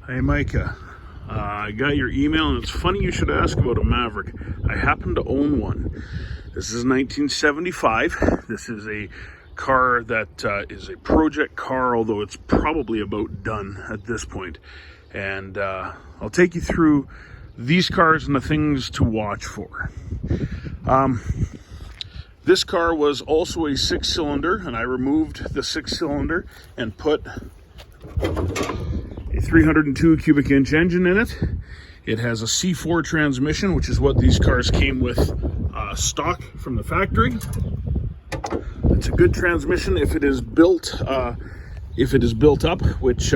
Hey Micah, I got your email and it's funny you should ask about a Maverick. I happen to own one. This is 1975. This is a car that is a project car, although it's probably about done at this point. And I'll take you through these cars and the things to watch for. This car was also a 6-cylinder, and I removed the 6-cylinder and put a 302 cubic inch engine in it. It has a C4 transmission, which is what these cars came with stock from the factory. It's a good transmission if it is built up, which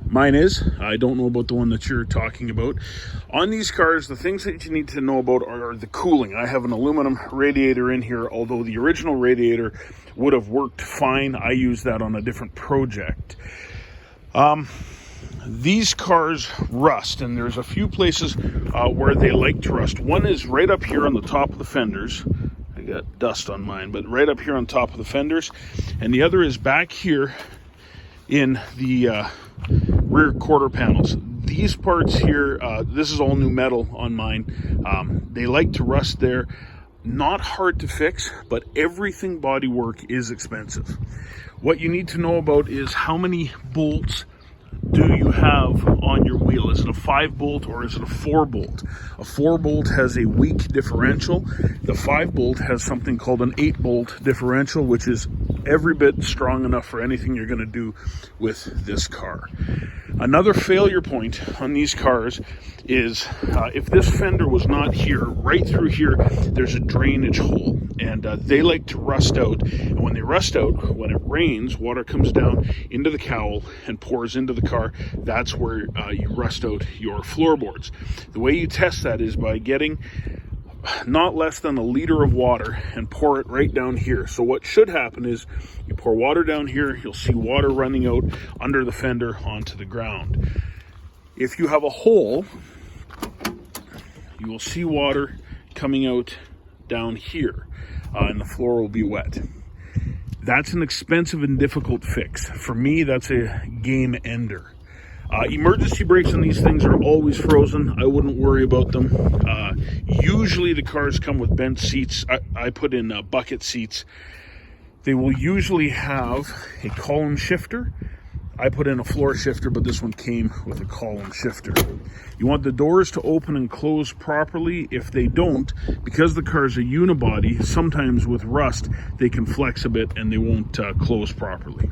mine is. I don't know about the one that you're talking about. On these cars, the things that you need to know about are the cooling. I have an aluminum radiator in here, although the original radiator would have worked fine. I used that on a different project. These cars rust, and there's a few places where they like to rust. One is right up here on the top of the fenders. I got dust on mine, but right up here on top of the fenders. And the other is back here in the rear quarter panels. These parts here, this is all new metal on mine. They like to rust there. Not hard to fix, but everything bodywork is expensive. What you need to know about is how many bolts do you have on your wheel? Is it a 5-bolt or is it a 4-bolt? A 4-bolt has a weak differential. The 5-bolt has something called an 8-bolt differential, which is every bit strong enough for anything you're going to do with this car. Another failure point on these cars is if this fender was not here, right through here, there's a drainage hole, and they like to rust out. And when they rust out, when it rains, water comes down into the cowl and pours into the car. That's where you rust out your floorboards. The way you test that is by getting not less than a liter of water and pour it right down here. So what should happen is you pour water down here, you'll see water running out under the fender onto the ground. If you have a hole, you will see water coming out down here, and the floor will be wet. That's an expensive and difficult fix. For me, that's a game ender. Emergency brakes on these things are always frozen. I wouldn't worry about them. Usually the cars come with bench seats. I put in bucket seats. They will usually have a column shifter. I put in a floor shifter, but this one came with a column shifter. You want the doors to open and close properly. If they don't, because the car's a unibody, sometimes with rust, they can flex a bit and they won't close properly.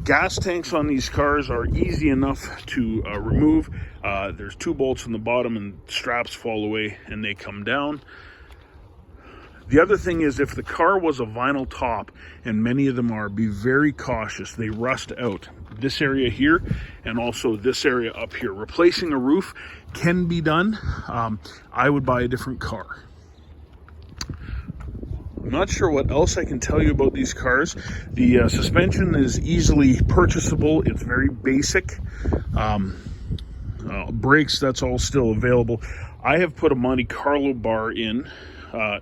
Gas tanks on these cars are easy enough to remove. There's 2 bolts on the bottom and straps fall away and they come down. The other thing is, if the car was a vinyl top, and many of them are, be very cautious. They rust out. This area here and also this area up here. Replacing a roof can be done. I would buy a different car. I'm not sure what else I can tell you about these cars. The suspension is easily purchasable. It's very basic. Brakes, that's all still available. I have put a Monte Carlo bar in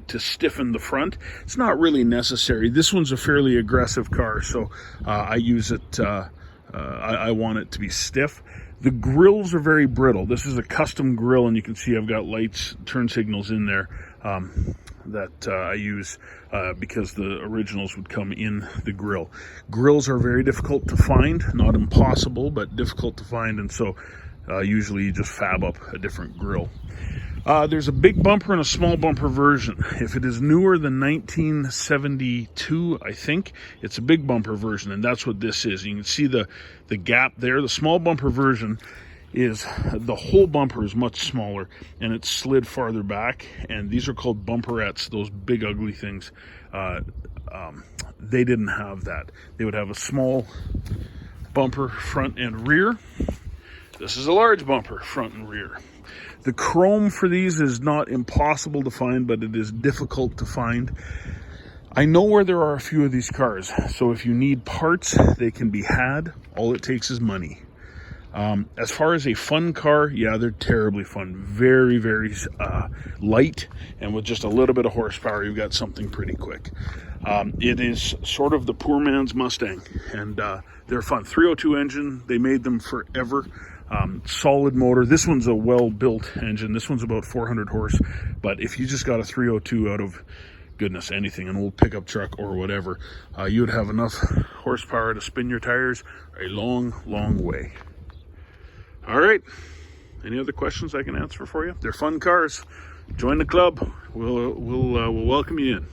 to stiffen the front. It's not really necessary. This one's a fairly aggressive car, so I use it, I want it to be stiff. The grills are very brittle. This is a custom grill, and you can see I've got lights, turn signals in there that I use because the originals would come in the grill. Grills are very difficult to find, not impossible, but difficult to find, and so usually you just fab up a different grill. There's a big bumper and a small bumper version. If it is newer than 1972, I think, it's a big bumper version, and that's what this is. You can see the gap there. The small bumper version is, the whole bumper is much smaller, and it's slid farther back, and these are called bumperettes, those big ugly things. They didn't have that. They would have a small bumper front and rear. This is a large bumper front and rear. The chrome for these is not impossible to find, but it is difficult to find. I know where there are a few of these cars, so if you need parts, they can be had. All it takes is money. As far as a fun car, yeah, they're terribly fun. Very, very light, and with just a little bit of horsepower, you've got something pretty quick. It is sort of the poor man's Mustang, and they're fun. 302 engine, they made them forever. Solid motor. This one's a well-built engine. This one's about 400 horse, but if you just got a 302 out of, goodness, anything, an old pickup truck or whatever, you would have enough horsepower to spin your tires a long, long way. All right, any other questions I can answer for you? They're fun cars. Join the club. We'll welcome you in.